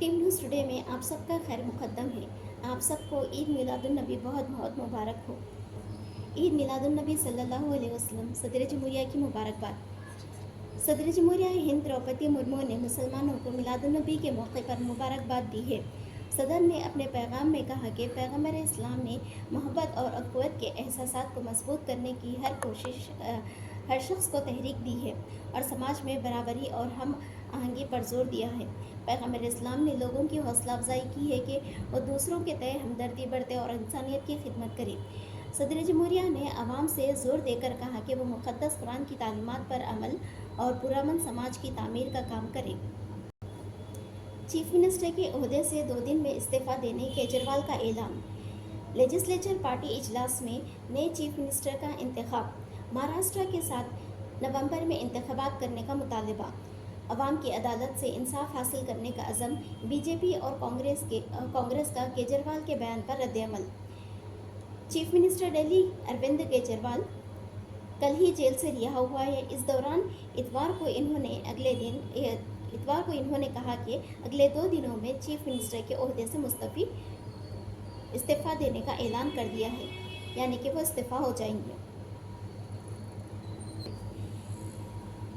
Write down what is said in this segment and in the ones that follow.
Team news today में आप सबका खैर मुकद्दम है। आप सबको ईद मिलादुन्नबी बहुत बहुत मुबारक हो। ईद मिलादुन्नबी सल्लल्लाहु अलैहि वसल्लम सदर जमहूरिया की मुबारकबाद। सदर जमहूरिया हिंद द्रौपदी मुर्मू ने मुसलमानों को मिलादुन्नबी के मौके पर मुबारकबाद दी है। सदर ने अपने पैगाम में कहा कि पैगम्बर इस्लाम ने मोहब्बत और अख़ुवत के एहसासात को मजबूत करने की हर शख्स को तहरीक दी है और समाज में बराबरी और हम आहंगी पर जोर दिया है। पैगम्बर इस्लाम ने लोगों की हौसला अफजाई की है कि वो दूसरों के तय हमदर्दी बरतें और इंसानियत की खिदमत करें। सदर जमहूरिया ने आवाम से ज़ोर देकर कहा कि वो मुक़द्दस कुरान की तालीमात पर अमल और पुरअमन समाज की तामीर का काम करें। चीफ मिनिस्टर के ओहदे से 2 दिन में इस्तीफ़ा देने केजरीवाल का ऐलान। लेजिस्लेचर पार्टी इजलास में नए चीफ मिनिस्टर का इंतखाब। महाराष्ट्र के साथ नवंबर में इंतखाबात करने का मुतालबा। अवाम की अदालत से इंसाफ हासिल करने का अज़म। बीजेपी और कांग्रेस का केजरीवाल के बयान पर रद्द-ए-अमल। चीफ मिनिस्टर दिल्ली अरविंद केजरीवाल कल ही जेल से रिहा हुआ है। इस दौरान इतवार को इन्होंने कहा कि अगले 2 दिनों में चीफ मिनिस्टर के ओहदे से इस्तीफ़ा देने का ऐलान कर दिया है, यानी कि वो इस्तीफ़ा हो जाएंगे।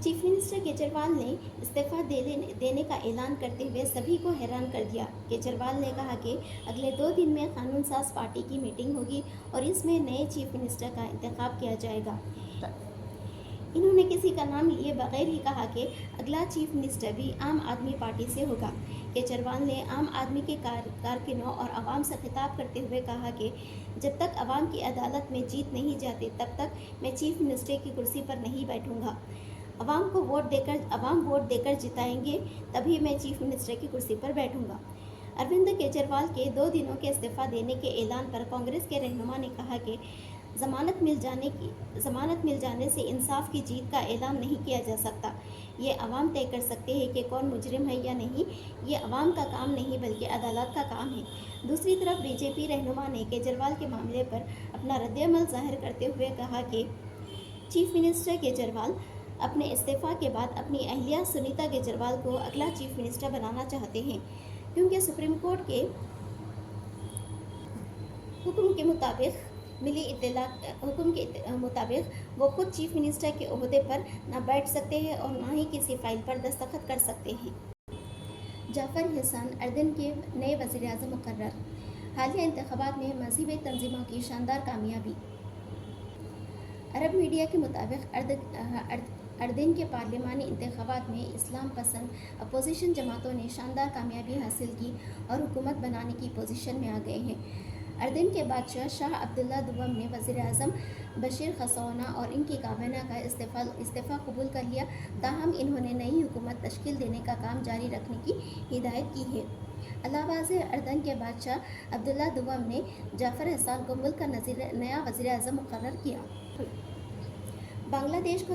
चीफ मिनिस्टर केजरीवाल ने इस्तीफ़ा देने का ऐलान करते हुए सभी को हैरान कर दिया। केजरीवाल ने कहा कि अगले 2 दिन में कानून साज पार्टी की मीटिंग होगी और इसमें नए चीफ मिनिस्टर का इंतखाब किया जाएगा। इन्होंने किसी का नाम लिए बगैर ही कहा कि अगला चीफ मिनिस्टर भी आम आदमी पार्टी से होगा। केजरीवाल ने आम आदमी के कारकुनों और आवाम से खिताब करते हुए कहा कि जब तक आवाम की अदालत में जीत नहीं जाती तब तक मैं चीफ मिनिस्टर की कुर्सी पर नहीं बैठूंगा। आवाम वोट देकर जिताएंगे, तभी मैं चीफ मिनिस्टर की कुर्सी पर बैठूंगा। अरविंद केजरीवाल के 2 दिनों के इस्तीफ़ा देने के ऐलान पर कांग्रेस के रहनुमा ने कहा कि जमानत मिल जाने से इंसाफ की जीत का ऐलान नहीं किया जा सकता। ये अवाम तय कर सकते हैं कि कौन मुजरिम है या नहीं। ये अवाम का काम नहीं बल्कि अदालत का काम है। दूसरी तरफ बीजेपी रहनुमा ने केजरीवाल के मामले पर अपना रद्द-ए-अमल जाहिर करते हुए कहा कि चीफ मिनिस्टर केजरीवाल अपने इस्तीफ़ा के बाद अपनी अहलिया सुनीता केजरीवाल को अगला चीफ मिनिस्टर बनाना चाहते हैं, क्योंकि सुप्रीम कोर्ट के हुक्म के मुताबिक वो खुद चीफ मिनिस्टर के ओहदे पर न बैठ सकते हैं और न ही किसी फाइल पर दस्तखत कर सकते हैं। जाफर हसन अर्दिन के नए वज़ीर-ए-आज़म मुकर्रर। हालिया इंतखाबात में मज़हबी तंजीमों की शानदार कामयाबी। अरब मीडिया के मुताबिक अर्दिन के पार्लिमानी इंतखाबात में इस्लाम पसंद अपोजिशन जमातों ने शानदार कामयाबी हासिल की और हुकूमत बनाने की पोजीशन में आ गए हैं। अर्दिन के बादशाह शाह अब्दुल्ला दुवम ने वज़ीर-ए-आज़म बशीर खसौना और इनकी काबीना का इस्तीफ़ा कबूल कर लिया, ताहम इन्होंने नई हुकूमत तश्कील देने का काम जारी रखने की हिदायत की है। अलावा से अर्दन के बादशाह अब्दुल्ला दुवम ने जाफर हसन को मुल्क का नया वज़ीर-ए-आज़म मुकर्रर किया। बांग्लादेश को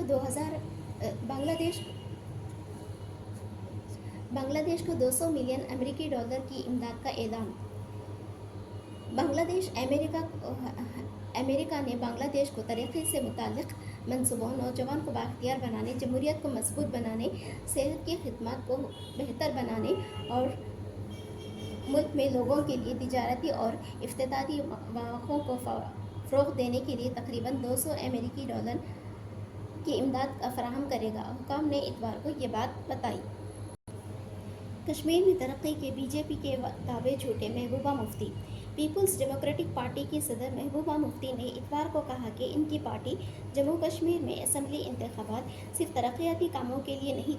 200 मिलियन अमेरिकी डॉलर की इमदाद का ऐलान। अमेरिका ने बांग्लादेश को तरक्की से मुताल्लिक़ मंसूबों, नौजवान को बाख्तियार बनाने, जमहूरियत को मजबूत बनाने, सेहत की खिदमत को बेहतर बनाने और मुल्क में लोगों के लिए तिजारती और इफ्तितारी मौक़ों को फ़रोग़ देने के लिए तकरीबन 200 अमेरिकी डॉलर की इमदाद फराहम करेगा। हुकाम ने इतवार को ये बात बताई। कश्मीर में तरक्की के बीजेपी के दावे झूठे। Mehbooba Mufti. Peoples democratic party की सदर महबूबा मुफ्ती ने इतवार को कहा कि इनकी पार्टी जम्मू कश्मीर में असम्बली इंतखाबात सिर्फ तरक्याती कामों के लिए नहीं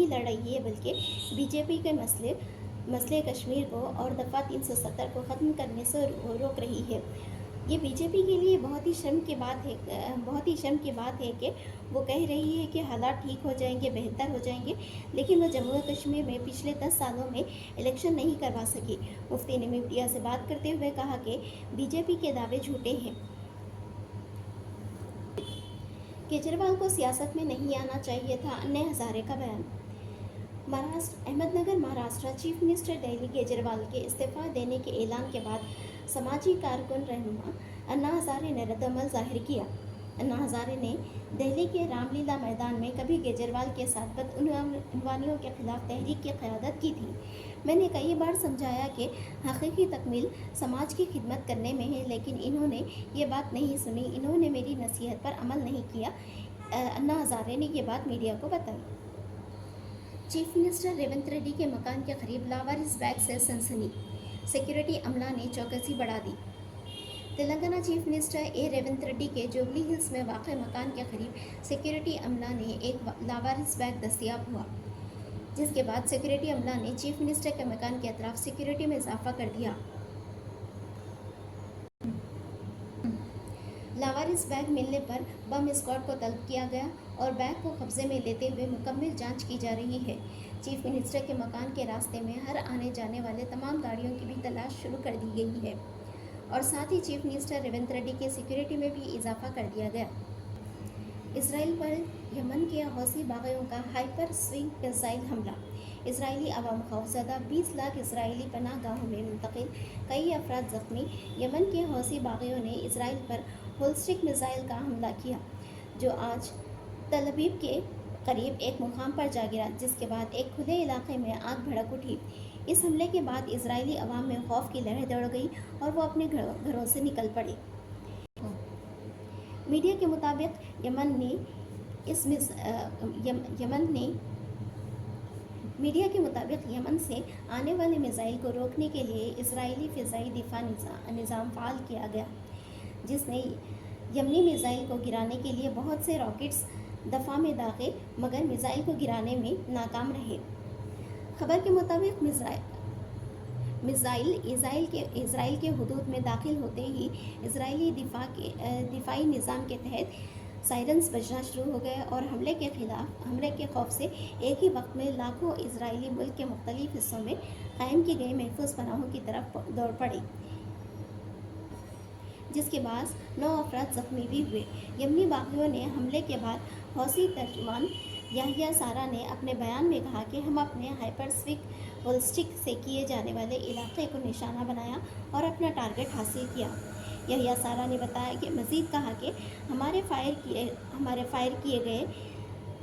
लड़ रही है, बल्कि बीजेपी के मसले कश्मीर को और दफ़ा 370 को ख़त्म करने से रोक रही है। ये बीजेपी के लिए बहुत ही शर्म की बात है कि वो कह रही है कि हालात ठीक हो जाएंगे, बेहतर हो जाएंगे, लेकिन वो जम्मू कश्मीर में पिछले 10 सालों में इलेक्शन नहीं करवा सकी। मुफ्ती ने मीडिया से बात करते हुए कहा कि बीजेपी के दावे झूठे हैं। केजरीवाल को सियासत में नहीं आना चाहिए था, अन्ना हज़ारे का बयान। अहमदनगर महाराष्ट्र। चीफ मिनिस्टर दिल्ली केजरीवाल के इस्तीफ़ा देने के ऐलान के बाद समाजी कारकुन रहनुमा अन्ना हज़ारे ने रद्द-ए-अमल जाहिर किया। अन्ना हज़ारे ने दिल्ली के रामलीला मैदान में कभी केजरीवाल के साथ बदعنवानियों के खिलाफ तहरीक की क़यादत की थी। मैंने कई बार समझाया कि हकीकी तकमील समाज की खिदमत करने में है, लेकिन इन्होंने ये बात नहीं सुनी, इन्होंने मेरी नसीहत पर अमल नहीं किया। अन्ना हज़ारे ने ये बात मीडिया को बताई। चीफ मिनिस्टर रेवंत रेड्डी के मकान के करीब लावारिस बैग से सनसनी, सिक्योरिटी अमला ने चौकसी बढ़ा दी। तेलंगाना चीफ मिनिस्टर रेवंत रेड्डी के जुबली हिल्स में वाक़ मकान के करीब सिक्योरिटी अमला ने एक लावारिस बैग दस्तयाब हुआ, जिसके बाद सिक्योरिटी अमला ने चीफ मिनिस्टर के मकान के अतराफ सिक्योरिटी में इजाफा कर दिया। लावारिस बैग मिलने पर बम स्क्वाड को तलब किया गया और बैग को कब्जे में लेते हुए मुकम्मल जांच की जा रही है। चीफ मिनिस्टर के मकान के रास्ते में हर आने जाने वाले तमाम गाड़ियों की भी तलाश शुरू कर दी गई है और साथ ही चीफ मिनिस्टर रेवंत रेड्डी के सिक्योरिटी में भी इजाफा कर दिया गया। इसराइल पर यमन के हौसी बागियों का हाइपर स्विंग मिसाइल हमला, इसराइली अवाम खौफजदा, 20 लाख इसराइली पनाह गाहों में मुंतकिल, कई अफराद जख्मी। यमन के हौसी बागियों ने इसराइल पर होलिस्टिक मिसाइल का हमला किया, जो आज तल अवीव के करीब एक मुकाम पर जा गिरा, जिसके बाद एक खुले इलाके में आग भड़क उठी। इस हमले के बाद इसराइली अवाम में खौफ की लहर दौड़ गई और वो अपने घरों से निकल पड़े। मीडिया के मुताबिक यमन से आने वाले मिसाइल को रोकने के लिए इसराइली फ़िज़ाई दिफा निज़ाम फ़ाल किया गया, जिसने यमनी मिसाइल को गिराने के लिए बहुत से रॉकेट्स दफ़ा में दागे, मगर मिसाइल को गिराने में नाकाम रहे। खबर के मुताबिक मिसाइल इसराइल के हुदूद में दाखिल होते ही इसराइली दिफाई निज़ाम के तहत सायरन्स बजना शुरू हो गए और हमले के खौफ से एक ही वक्त में लाखों इसराइली मुल्क के मुख्तलिफ हिस्सों में कायम की गई महफूज पनाहों की तरफ दौड़ पड़े, जिसके बाद 9 अफराद जख्मी भी हुए। यमनी बागियों ने हमले के बाद हौसी तर्जुमान याहिया सारा ने अपने बयान में कहा कि हम अपने हाइपरस्विक होलिस्टिक से किए जाने वाले इलाके को निशाना बनाया और अपना टारगेट हासिल किया। याहिया सारा ने बताया कि मज़ीद कहा कि हमारे फायर किए गए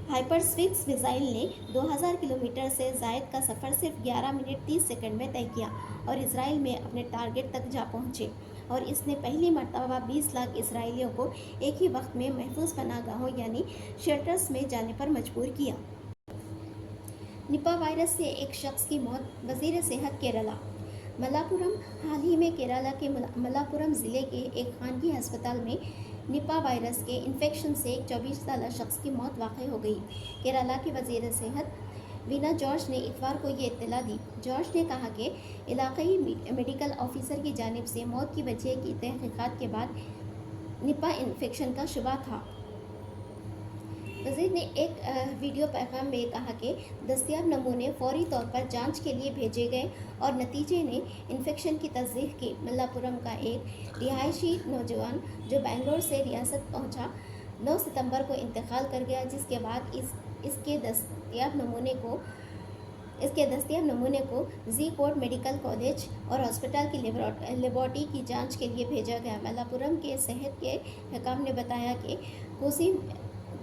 हाइपरस्विक्स मिसाइल ने 2000 किलोमीटर से ज़ायद का सफ़र सिर्फ 11 मिनट 30 सेकंड में तय किया और इसराइल में अपने टारगेट तक जा पहुँचे, और इसने पहली मरतबा 20 लाख इसराइलियों को एक ही वक्त में महफूज पनाहगाहों यानी शेल्टर्स में जाने पर मजबूर किया। निपा वायरस से एक शख्स की मौत, वज़ीर सेहत केरला। मलापुरम हाल ही में केरला के मलापुरम ज़िले के एक खानगी अस्पताल में निपा वायरस के इन्फेक्शन से एक 24 साल शख्स की मौत वाक़ई हो गई। केरला के वज़ीर सेहत वीना जॉर्ज ने इतवार को ये इत्तला दी। जॉर्ज ने कहा कि इलाक़ाई मेडिकल ऑफिसर की जानिब से मौत की वजह की तहक़ीक़ात के बाद निपा इन्फेक्शन का शुबा था। वज़ीर ने एक वीडियो पैगाम में कहा कि दस्तयाब नमूने फौरी तौर पर जांच के लिए भेजे गए और नतीजे ने इन्फेक्शन की तस्दीक की। मल्लापुरम का एक रिहायशी नौजवान जो बेंगलोर से रियासत पहुंचा 9 सितंबर को इंतकाल कर गया, जिसके बाद इसके दस्तयाब नमूने को जी कोट मेडिकल कॉलेज और हॉस्पिटल की लेबॉरेटरी की जांच के लिए भेजा गया। मल्लापुरम के सेहत के हकाम ने बताया कि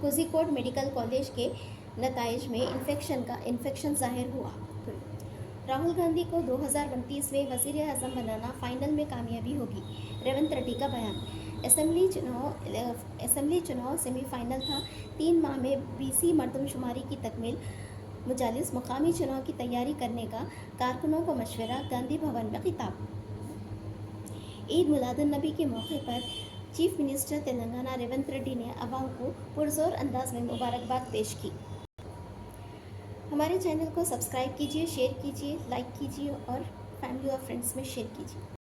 कोझिकोड मेडिकल कॉलेज के नताइज में इन्फेक्शन ज़ाहिर हुआ। राहुल गांधी को 2029 में वज़ीर आज़म बनाना फाइनल में कामयाबी होगी, रेवंत रेड्डी का बयान। असम्बली चुनाव सेमीफाइनल था। 3 माह में BC मरदमशुमारी की तकमील, मुजालिस मुकामी चुनाव की तैयारी करने का कारकुनों को मशवरा, गांधी भवन में खिताब। ईद मिलादुन्नबी के मौके पर चीफ मिनिस्टर तेलंगाना रेवंत रेड्डी ने अवाम को पुरजोर अंदाज में मुबारकबाद पेश की। हमारे चैनल को सब्सक्राइब कीजिए, शेयर कीजिए, लाइक कीजिए और फैमिली और फ्रेंड्स में शेयर कीजिए।